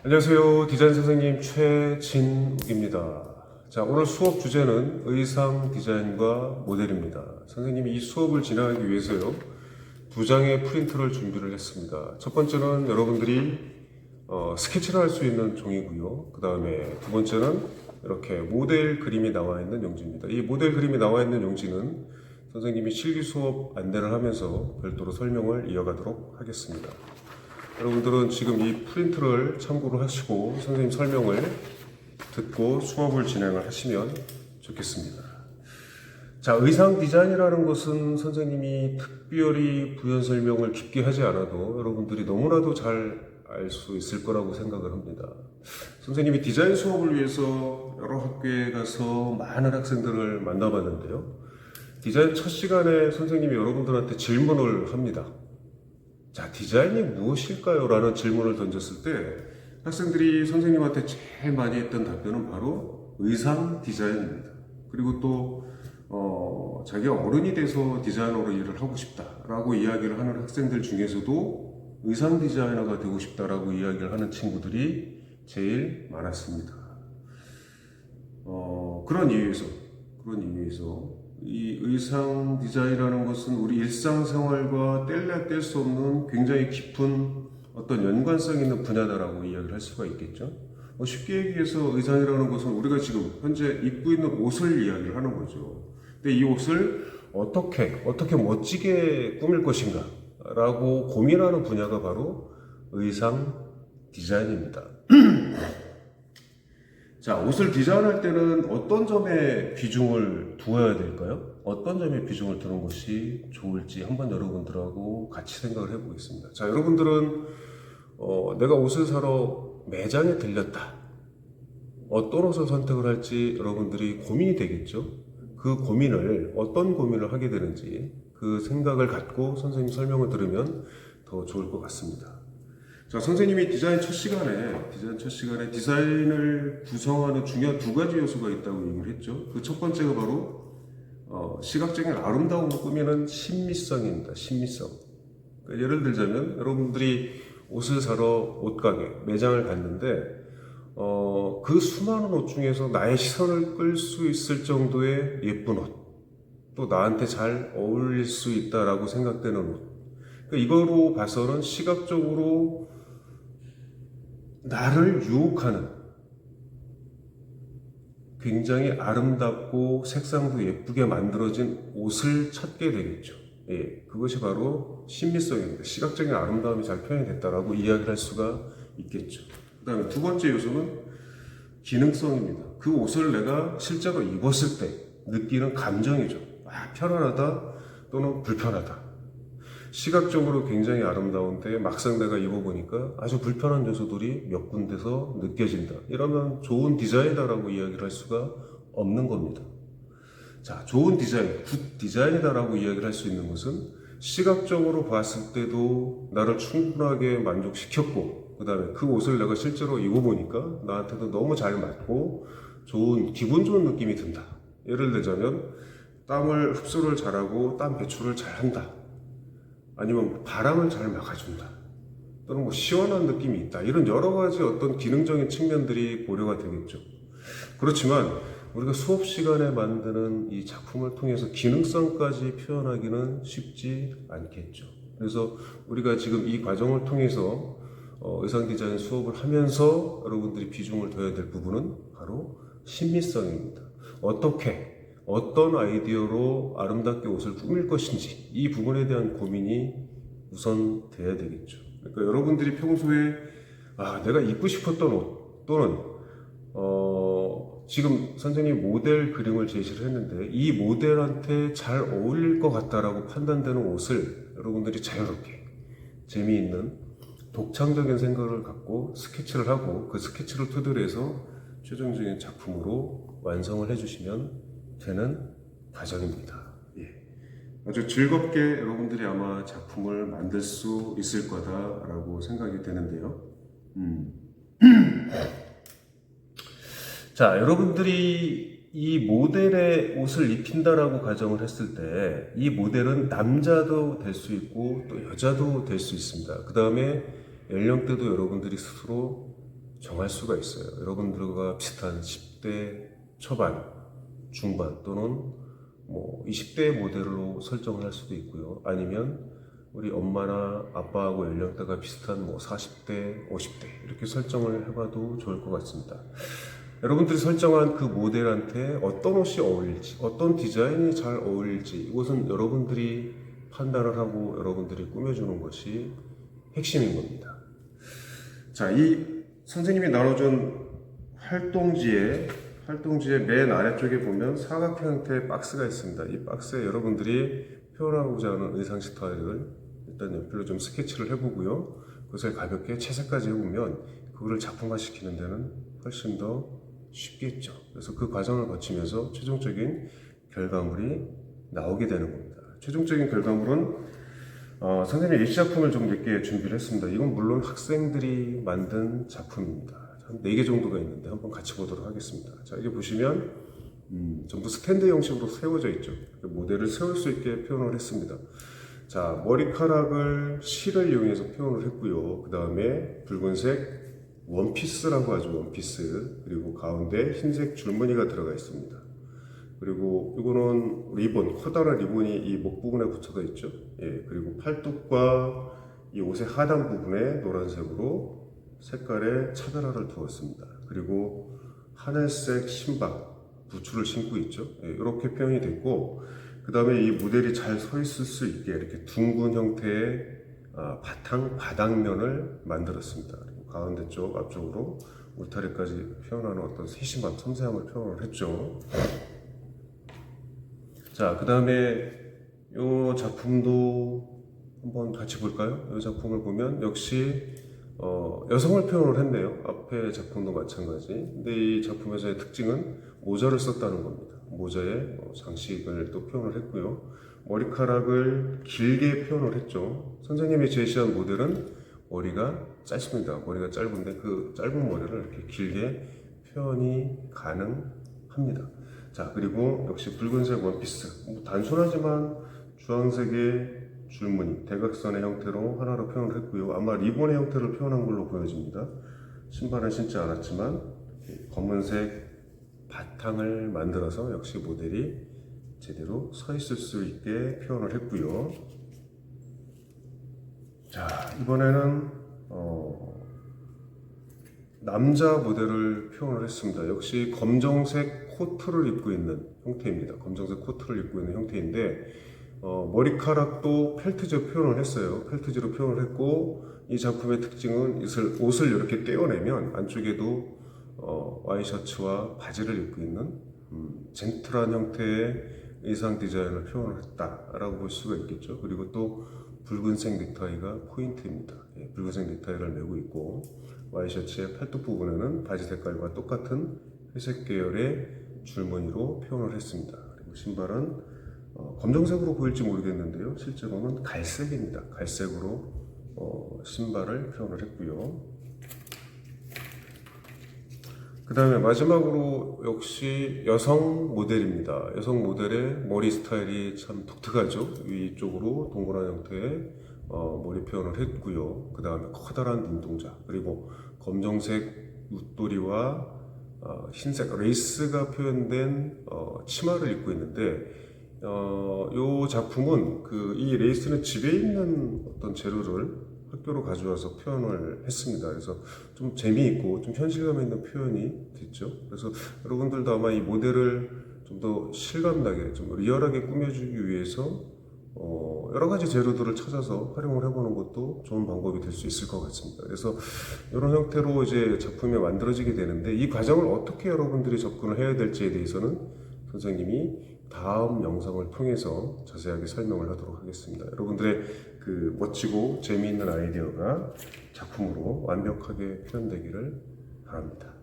안녕하세요. 디자인 선생님 최진욱입니다. 자, 오늘 수업 주제는 의상 디자인과 모델입니다. 선생님이 이 수업을 진행하기 위해서요, 두 장의 프린트를 준비를 했습니다. 첫 번째는 여러분들이 스케치를 할 수 있는 종이고요. 그 다음에 두 번째는 이렇게 모델 그림이 나와 있는 용지입니다. 이 모델 그림이 나와 있는 용지는 선생님이 실기 수업 안내를 하면서 별도로 설명을 이어가도록 하겠습니다. 여러분들은 지금 이 프린트를 참고로 하시고 선생님 설명을 듣고 수업을 진행을 하시면 좋겠습니다. 자, 의상 디자인이라는 것은 선생님이 특별히 부연 설명을 깊게 하지 않아도 여러분들이 너무나도 잘 알 수 있을 거라고 생각을 합니다. 선생님이 디자인 수업을 위해서 여러 학교에 가서 많은 학생들을 만나봤는데요. 디자인 첫 시간에 선생님이 여러분들한테 질문을 합니다. 자, 디자인이 무엇일까요? 라는 질문을 던졌을 때 학생들이 선생님한테 제일 많이 했던 답변은 바로 의상 디자인입니다. 그리고 또 자기가 어른이 돼서 디자이너로 일을 하고 싶다라고 이야기를 하는 학생들 중에서도 의상 디자이너가 되고 싶다라고 이야기를 하는 친구들이 제일 많았습니다. 그런 이유에서 이 의상 디자인이라는 것은 우리 일상생활과 뗄래야 뗄 수 없는 굉장히 깊은 어떤 연관성 있는 분야다라고 이야기를 할 수가 있겠죠. 쉽게 얘기해서 의상이라는 것은 우리가 지금 현재 입고 있는 옷을 이야기를 하는 거죠. 근데 이 옷을 어떻게 멋지게 꾸밀 것인가 라고 고민하는 분야가 바로 의상 디자인입니다. 자, 옷을 디자인할 때는 어떤 점에 비중을 두어야 될까요? 어떤 점에 비중을 두는 것이 좋을지 한번 여러분들하고 같이 생각을 해보겠습니다. 자, 여러분들은 내가 옷을 사러 매장에 들렸다. 어떤 옷을 선택을 할지 여러분들이 고민이 되겠죠? 그 고민을, 어떤 고민을 하게 되는지 그 생각을 갖고 선생님 설명을 들으면 더 좋을 것 같습니다. 자, 선생님이 디자인 첫 시간에 디자인을 구성하는 중요한 두 가지 요소가 있다고 얘기를 했죠. 그 첫 번째가 바로 시각적인 아름다움을 꾸미는 신미성입니다. 신미성. 그러니까 예를 들자면 여러분들이 옷을 사러 옷가게, 매장을 갔는데 그 수많은 옷 중에서 나의 시선을 끌 수 있을 정도의 예쁜 옷, 또 나한테 잘 어울릴 수 있다라고 생각되는 옷. 그러니까 이거로 봐서는 시각적으로 나를 유혹하는 굉장히 아름답고 색상도 예쁘게 만들어진 옷을 찾게 되겠죠. 예, 그것이 바로 신미성입니다. 시각적인 아름다움이 잘 표현이 됐다라고 이야기를 할 수가 있겠죠. 그 다음에 두 번째 요소는 기능성입니다. 그 옷을 내가 실제로 입었을 때 느끼는 감정이죠. 편안하다 또는 불편하다. 시각적으로 굉장히 아름다운데 막상 내가 입어보니까 아주 불편한 요소들이 몇 군데서 느껴진다. 이러면 좋은 디자인이다라고 이야기를 할 수가 없는 겁니다. 자, 좋은 디자인, 굿 디자인이다라고 이야기를 할 수 있는 것은 시각적으로 봤을 때도 나를 충분하게 만족시켰고, 그 다음에 그 옷을 내가 실제로 입어보니까 나한테도 너무 잘 맞고 좋은, 기분 좋은 느낌이 든다. 예를 들자면 땀을 흡수를 잘하고 땀 배출을 잘한다. 아니면 바람을 잘 막아준다. 또는 시원한 느낌이 있다. 이런 여러 가지 어떤 기능적인 측면들이 고려가 되겠죠. 그렇지만 우리가 수업 시간에 만드는 이 작품을 통해서 기능성까지 표현하기는 쉽지 않겠죠. 그래서 우리가 지금 이 과정을 통해서 의상 디자인 수업을 하면서 여러분들이 비중을 둬야 될 부분은 바로 신미성입니다. 어떤 아이디어로 아름답게 옷을 꾸밀 것인지 이 부분에 대한 고민이 우선 돼야 되겠죠. 그러니까 여러분들이 평소에 내가 입고 싶었던 옷 또는 지금 선생님이 모델 그림을 제시를 했는데 이 모델한테 잘 어울릴 것 같다라고 판단되는 옷을 여러분들이 자유롭게 재미있는 독창적인 생각을 갖고 스케치를 하고 그 스케치를 토대로 해서 최종적인 작품으로 완성을 해주시면 되는 과정입니다. 예. 아주 즐겁게 여러분들이 아마 작품을 만들 수 있을 거다라고 생각이 되는데요. 자, 여러분들이 이 모델의 옷을 입힌다라고 가정을 했을 때 이 모델은 남자도 될 수 있고 또 여자도 될 수 있습니다. 그 다음에 연령대도 여러분들이 스스로 정할 수가 있어요. 여러분들과 비슷한 10대 초반, 중반 또는 뭐 20대 모델로 설정을 할 수도 있고요. 아니면 우리 엄마나 아빠하고 연령대가 비슷한 뭐 40대, 50대 이렇게 설정을 해봐도 좋을 것 같습니다. 여러분들이 설정한 그 모델한테 어떤 옷이 어울릴지, 어떤 디자인이 잘 어울릴지 이것은 여러분들이 판단을 하고 여러분들이 꾸며주는 것이 핵심인 겁니다. 자, 이 선생님이 나눠준 활동지에 맨 아래쪽에 보면 사각형 형태의 박스가 있습니다. 이 박스에 여러분들이 표현하고자 하는 의상 스타일을 일단 옆으로 좀 스케치를 해보고요. 그것을 가볍게 채색까지 해보면 그거를 작품화시키는 데는 훨씬 더 쉽겠죠. 그래서 그 과정을 거치면서 최종적인 결과물이 나오게 되는 겁니다. 최종적인 결과물은 선생님이 예시작품을 좀 몇 개 준비를 했습니다. 이건 물론 학생들이 만든 작품입니다. 한 4개 정도가 있는데 한번 같이 보도록 하겠습니다. 자, 이게 보시면 전부 스탠드 형식으로 세워져 있죠. 모델을 세울 수 있게 표현을 했습니다. 자, 머리카락을 실을 이용해서 표현을 했고요. 그 다음에 붉은색 원피스라고 하죠. 원피스. 그리고 가운데 흰색 줄무늬가 들어가 있습니다. 그리고 이거는 리본, 커다란 리본이 이 목 부분에 붙여져 있죠. 예, 그리고 팔뚝과 이 옷의 하단 부분에 노란색으로 색깔의 차별화를 두었습니다. 그리고 하늘색 신발, 부츠를 신고 있죠. 예, 이렇게 표현이 됐고, 그 다음에 이 모델이 잘 서 있을 수 있게 이렇게 둥근 형태의 바닥면을 만들었습니다. 그리고 가운데 쪽 앞쪽으로 울타리까지 표현하는 어떤 세심함, 섬세함을 표현을 했죠. 자, 그 다음에 이 작품도 한번 같이 볼까요? 이 작품을 보면 역시 여성을 표현을 했네요. 앞에 작품도 마찬가지. 근데 이 작품에서의 특징은 모자를 썼다는 겁니다. 모자에 장식을 또 표현을 했고요. 머리카락을 길게 표현을 했죠. 선생님이 제시한 모델은 머리가 짧습니다. 머리가 짧은데 그 짧은 머리를 이렇게 길게 표현이 가능합니다. 자, 그리고 역시 붉은색 원피스. 단순하지만 주황색의 줄무늬, 대각선의 형태로 하나로 표현을 했고요. 아마 리본의 형태를 표현한 걸로 보여집니다. 신발은 신지 않았지만 검은색 바탕을 만들어서 역시 모델이 제대로 서 있을 수 있게 표현을 했고요. 자, 이번에는 남자 모델을 표현을 했습니다. 역시 검정색 코트를 입고 있는 형태입니다. 검정색 코트를 입고 있는 형태인데 머리카락도 펠트지로 표현을 했어요. 펠트지로 표현을 했고, 이 작품의 특징은 옷을 이렇게 떼어내면 안쪽에도 와이셔츠와 바지를 입고 있는 젠틀한 형태의 의상 디자인을 표현을 했다라고 볼 수가 있겠죠. 그리고 또 붉은색 넥타이가 포인트입니다. 예, 붉은색 넥타이를 메고 있고, 와이셔츠의 팔뚝 부분에는 바지 색깔과 똑같은 회색 계열의 줄무늬로 표현을 했습니다. 그리고 신발은 검정색으로 보일지 모르겠는데요. 실제로는 갈색입니다. 갈색으로 신발을 표현을 했고요. 그 다음에 마지막으로 역시 여성 모델입니다. 여성 모델의 머리 스타일이 참 독특하죠. 위쪽으로 동그란 형태의 머리 표현을 했고요. 그 다음에 커다란 눈동자, 그리고 검정색 웃도리와 흰색 레이스가 표현된 치마를 입고 있는데, 이 작품은 이 레이스는 집에 있는 어떤 재료를 학교로 가져와서 표현을 했습니다. 그래서 좀 재미있고 좀 현실감 있는 표현이 됐죠. 그래서 여러분들도 아마 이 모델을 좀 더 실감나게, 좀 리얼하게 꾸며주기 위해서 여러 가지 재료들을 찾아서 활용을 해보는 것도 좋은 방법이 될 수 있을 것 같습니다. 그래서 이런 형태로 이제 작품이 만들어지게 되는데, 이 과정을 어떻게 여러분들이 접근을 해야 될지에 대해서는 선생님이 다음 영상을 통해서 자세하게 설명을 하도록 하겠습니다. 여러분들의 그 멋지고 재미있는 아이디어가 작품으로 완벽하게 표현되기를 바랍니다.